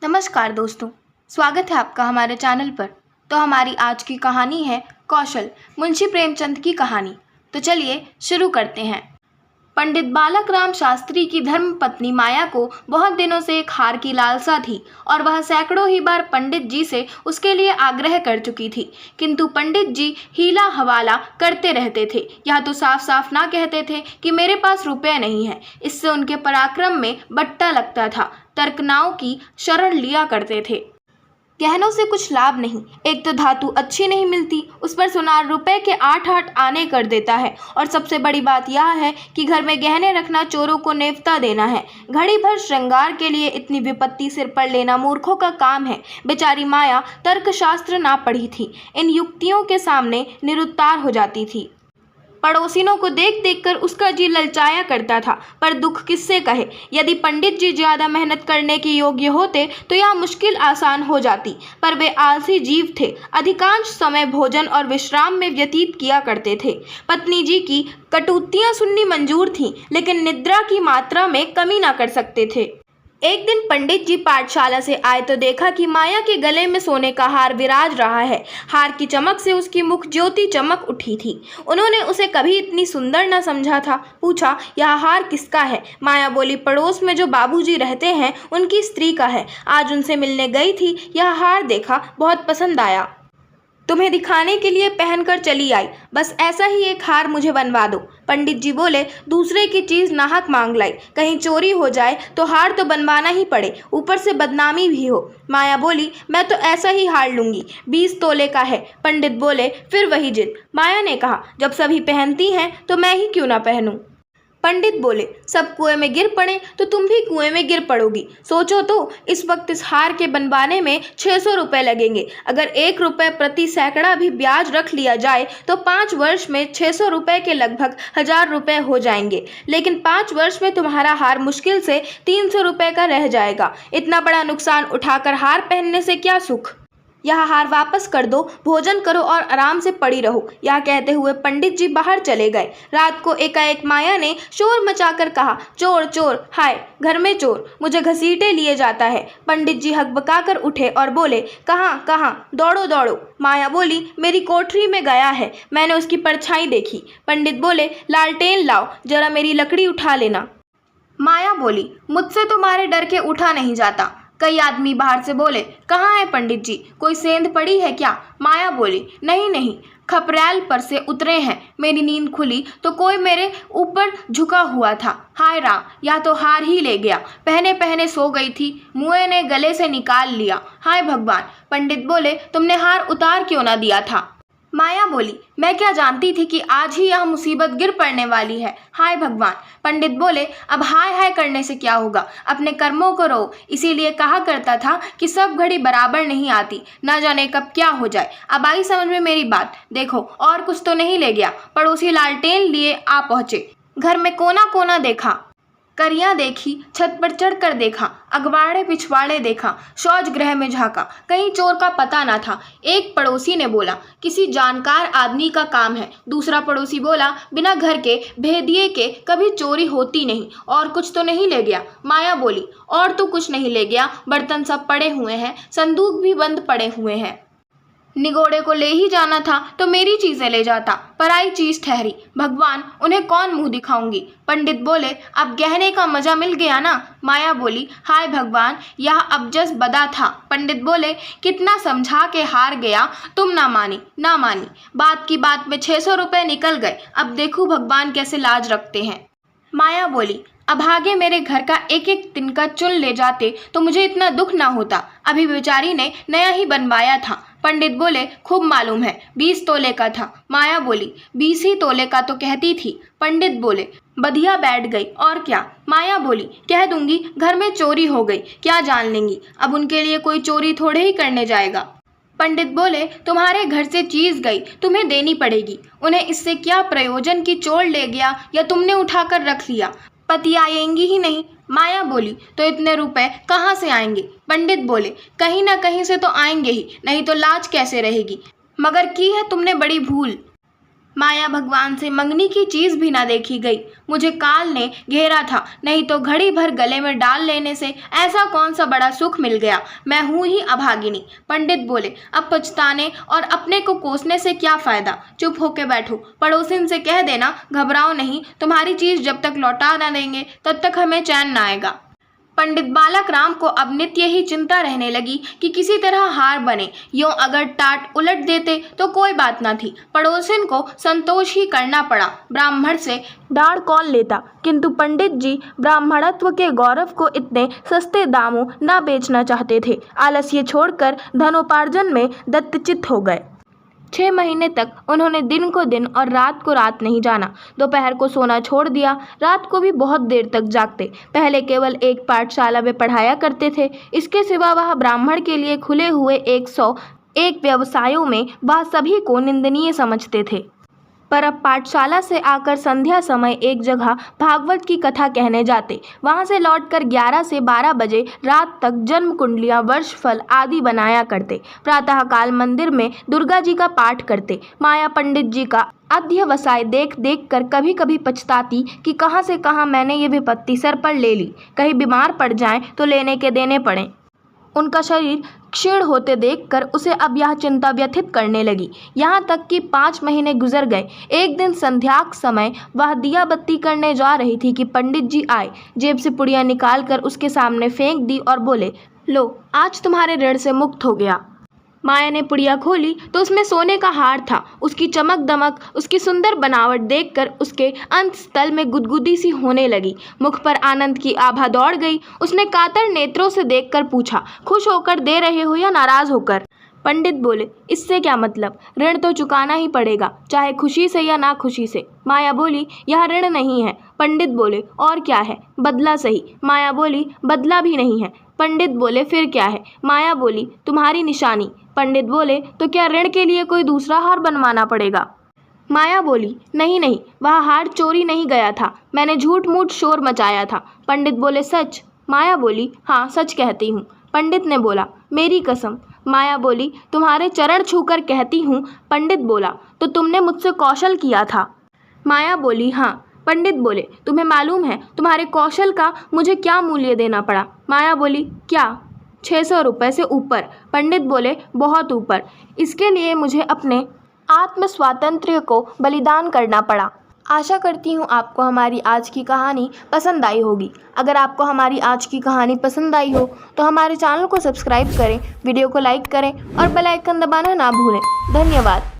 नमस्कार दोस्तों, स्वागत है आपका हमारे चैनल पर। तो हमारी आज की कहानी है कौशल, मुंशी प्रेमचंद की कहानी। तो चलिए शुरू करते हैं। पंडित बालक राम शास्त्री की धर्मपत्नी माया को बहुत दिनों से एक हार की लालसा थी और वह सैकड़ों ही बार पंडित जी से उसके लिए आग्रह कर चुकी थी, किंतु पंडित जी हीला हवाला करते रहते थे। यह तो साफ साफ ना कहते थे कि मेरे पास रुपए नहीं है। इससे उनके पराक्रम में बट्टा लगता था। तर्कनाओं की शरण लिया करते थे। गहनों से कुछ लाभ नहीं, एक तो धातु अच्छी नहीं मिलती, उस पर सुनार रुपए के 8-8 आने कर देता है। और सबसे बड़ी बात यह है कि घर में गहने रखना चोरों को नेवता देना है। घड़ी भर श्रृंगार के लिए इतनी विपत्ति सिर पर लेना मूर्खों का काम है। बेचारी माया तर्कशास्त्र ना पढ़ी थी, इन युक्तियों के सामने निरुत्तर हो जाती थी। पड़ोसिनों को देख देख कर उसका जी ललचाया करता था, पर दुख किससे कहे। यदि पंडित जी ज्यादा मेहनत करने के योग्य होते तो यह मुश्किल आसान हो जाती, पर वे आलसी जीव थे। अधिकांश समय भोजन और विश्राम में व्यतीत किया करते थे। पत्नी जी की कटुतियां सुननी मंजूर थीं, लेकिन निद्रा की मात्रा में कमी न कर सकते थे। एक दिन पंडित जी पाठशाला से आए तो देखा कि माया के गले में सोने का हार विराज रहा है। हार की चमक से उसकी मुख ज्योति चमक उठी थी। उन्होंने उसे कभी इतनी सुंदर न समझा था। पूछा, यह हार किसका है? माया बोली, पड़ोस में जो बाबूजी रहते हैं उनकी स्त्री का है। आज उनसे मिलने गई थी, यह हार देखा, बहुत पसंद आया, तुम्हें दिखाने के लिए पहनकर चली आई। बस ऐसा ही एक हार मुझे बनवा दो। पंडित जी बोले, दूसरे की चीज नाहक मांग लाई, कहीं चोरी हो जाए तो हार तो बनवाना ही पड़े, ऊपर से बदनामी भी हो। माया बोली, मैं तो ऐसा ही हार लूंगी, 20 तोले का है। पंडित बोले, फिर वही जिद। माया ने कहा, जब सभी पहनती हैं तो मैं ही क्यों ना पहनूं। पंडित बोले, सब कुएं में गिर पड़े तो तुम भी कुएं में गिर पड़ोगी। सोचो तो, इस वक्त इस हार के बनवाने में 600 रुपये लगेंगे। अगर 1 रुपये प्रति सैकड़ा भी ब्याज रख लिया जाए तो 5 वर्ष में 600 रुपये के लगभग 1000 रुपये हो जाएंगे। लेकिन 5 वर्ष में तुम्हारा हार मुश्किल से 300 रुपये का रह जाएगा। इतना बड़ा नुकसान उठाकर हार पहनने से क्या सुख। यह हार वापस कर दो, भोजन करो और आराम से पड़ी रहो। यह कहते हुए पंडित जी बाहर चले गए। रात को एकाएक माया ने शोर मचाकर कहा, चोर चोर, हाय घर में चोर, मुझे घसीटे लिए जाता है। पंडित जी हकबकाकर उठे और बोले, कहाँ कहाँ, दौड़ो दौड़ो। माया बोली, मेरी कोठरी में गया है, मैंने उसकी परछाई देखी। पंडित बोले, लालटेन लाओ, जरा मेरी लकड़ी उठा लेना। माया बोली, मुझसे तुम्हारे डर के उठा नहीं जाता। कई आदमी बाहर से बोले, कहाँ है पंडित जी, कोई सेंध पड़ी है क्या? माया बोली, नहीं नहीं, खपरैल पर से उतरे हैं। मेरी नींद खुली तो कोई मेरे ऊपर झुका हुआ था। हाय राम, या तो हार ही ले गया। पहने पहने सो गई थी, मुए ने गले से निकाल लिया। हाय भगवान। पंडित बोले, तुमने हार उतार क्यों ना दिया था? माया बोली, मैं क्या जानती थी कि आज ही यह मुसीबत गिर पड़ने वाली है। हाय भगवान। पंडित बोले, अब हाय हाय करने से क्या होगा, अपने कर्मों को रो। इसीलिए कहा करता था कि सब घड़ी बराबर नहीं आती, ना जाने कब क्या हो जाए। अब आई समझ में मेरी बात। देखो, और कुछ तो नहीं ले गया। पड़ोसी लालटेन लिए आ पहुंचे। घर में कोना कोना देखा, करियां देखी, छत पर चढ़कर देखा, अगवाड़े पिछवाड़े देखा, शौच गृह में झांका, कहीं चोर का पता ना था। एक पड़ोसी ने बोला, किसी जानकार आदमी का काम है। दूसरा पड़ोसी बोला, बिना घर के भेदिए के कभी चोरी होती नहीं। और कुछ तो नहीं ले गया? माया बोली, और तो कुछ नहीं ले गया, बर्तन सब पड़े हुए हैं, संदूक भी बंद पड़े हुए हैं। निगोड़े को ले ही जाना था तो मेरी चीजें ले जाता, पराई चीज ठहरी। भगवान, उन्हें कौन मुंह दिखाऊंगी। पंडित बोले, अब गहने का मजा मिल गया ना। माया बोली, हाय भगवान, यह अबजस बदा था। पंडित बोले, कितना समझा के हार गया, तुम ना मानी। बात की बात में 600 रुपये निकल गए। अब देखो भगवान कैसे लाज रखते हैं। माया बोली, अभागे मेरे घर का एक एक तिनका चुन ले जाते तो मुझे इतना दुख ना होता। अभी बेचारी ने नया ही बनवाया था। पंडित बोले, खूब मालूम है, 20 तोले का था। माया बोली, 20 ही तोले का तो कहती थी। पंडित बोले, बधिया बैठ गई, और क्या। माया बोली, कह दूंगी घर में चोरी हो गई, क्या जान लेंगी। अब उनके लिए कोई चोरी थोड़े ही करने जाएगा। पंडित बोले, तुम्हारे घर से चीज गई, तुम्हें देनी पड़ेगी। उन्हें इससे क्या प्रयोजन कि चोर ले गया या तुमने उठाकर रख लिया, पति आएंगी ही नहीं। माया बोली, तो इतने रुपए कहाँ से आएंगे। पंडित बोले, कहीं ना कहीं से तो आएंगे ही, नहीं तो लाज कैसे रहेगी। मगर की है तुमने बड़ी भूल। माया भगवान से मंगनी की चीज भी ना देखी गई। मुझे काल ने घेरा था, नहीं तो घड़ी भर गले में डाल लेने से ऐसा कौन सा बड़ा सुख मिल गया। मैं हूं ही अभागिनी। पंडित बोले, अब पछताने और अपने को कोसने से क्या फायदा। चुप होके बैठो। पड़ोसिन से कह देना घबराओ नहीं, तुम्हारी चीज जब तक लौटा ना देंगे तब तक हमें चैन ना आएगा। पंडित बालक राम को अब नित्य ही चिंता रहने लगी कि किसी तरह हार बने। यूं अगर टाट उलट देते तो कोई बात न थी, पड़ोसिन को संतोष ही करना पड़ा। ब्राह्मण से डाढ़ कौन लेता, किंतु पंडित जी ब्राह्मणत्व के गौरव को इतने सस्ते दामों न बेचना चाहते थे। आलस्य छोड़कर धनोपार्जन में दत्तचित्त हो गए। 6 महीने तक उन्होंने दिन को दिन और रात को रात नहीं जाना। दोपहर को सोना छोड़ दिया, रात को भी बहुत देर तक जागते। पहले केवल एक पाठशाला में पढ़ाया करते थे, इसके सिवा वह ब्राह्मण के लिए खुले हुए 101 व्यवसायों में वह सभी को निंदनीय समझते थे। पर अब पाठशाला से आकर संध्या समय एक जगह भागवत की कथा कहने जाते। वहां से लौटकर 11 से 12 बजे रात तक जन्म कुंडलियां, वर्षफल आदि बनाया करते। प्रातःकाल मंदिर में दुर्गा जी का पाठ करते। माया पंडित जी का अध्यवसाय देख देख कर कभी कभी पछताती कि कहां से कहां मैंने ये विपत्ति सर पर ले ली। कहीं बीमार पड़ जाएं तो लेने के देने पड़ें। उनका शरीर क्षीण होते देखकर उसे अब यह चिंता व्यथित करने लगी। यहाँ तक कि 5 महीने गुजर गए। एक दिन संध्याक समय वह दिया बत्ती करने जा रही थी कि पंडित जी आए। जेब से पुड़िया निकालकर उसके सामने फेंक दी और बोले, लो, आज तुम्हारे ऋण से मुक्त हो गया। माया ने पुड़िया खोली तो उसमें सोने का हार था। उसकी चमक दमक, उसकी सुंदर बनावट देखकर उसके अंतस्थल में गुदगुदी सी होने लगी। मुख पर आनंद की आभा दौड़ गई। उसने कातर नेत्रों से देखकर पूछा, खुश होकर दे रहे हो या नाराज होकर। पंडित बोले, इससे क्या मतलब, ऋण तो चुकाना ही पड़ेगा, चाहे खुशी से या ना खुशी से। माया बोली, यह ऋण नहीं है। पंडित बोले, और क्या है? बदला सही। माया बोली, बदला भी नहीं है। पंडित बोले, फिर क्या है? माया बोली, तुम्हारी निशानी। पंडित बोले, तो क्या ऋण के लिए कोई दूसरा हार बनवाना पड़ेगा? माया बोली, नहीं नहीं, वह हार चोरी नहीं गया था, मैंने झूठ मूठ शोर मचाया था। पंडित बोले, सच? माया बोली, हाँ सच कहती हूँ। पंडित ने बोला, मेरी कसम। माया बोली, तुम्हारे चरण छूकर कहती हूँ। पंडित बोला, तो तुमने मुझसे कौशल किया था? माया बोली, हाँ। पंडित बोले, तुम्हें मालूम है तुम्हारे कौशल का मुझे क्या मूल्य देना पड़ा? माया बोली, क्या? 600 रुपये से ऊपर। पंडित बोले, बहुत ऊपर। इसके लिए मुझे अपने आत्म स्वातंत्र्य को बलिदान करना पड़ा। आशा करती हूँ आपको हमारी आज की कहानी पसंद आई होगी। अगर आपको हमारी आज की कहानी पसंद आई हो तो हमारे चैनल को सब्सक्राइब करें, वीडियो को लाइक करें और बेल आइकन दबाना ना भूलें। धन्यवाद।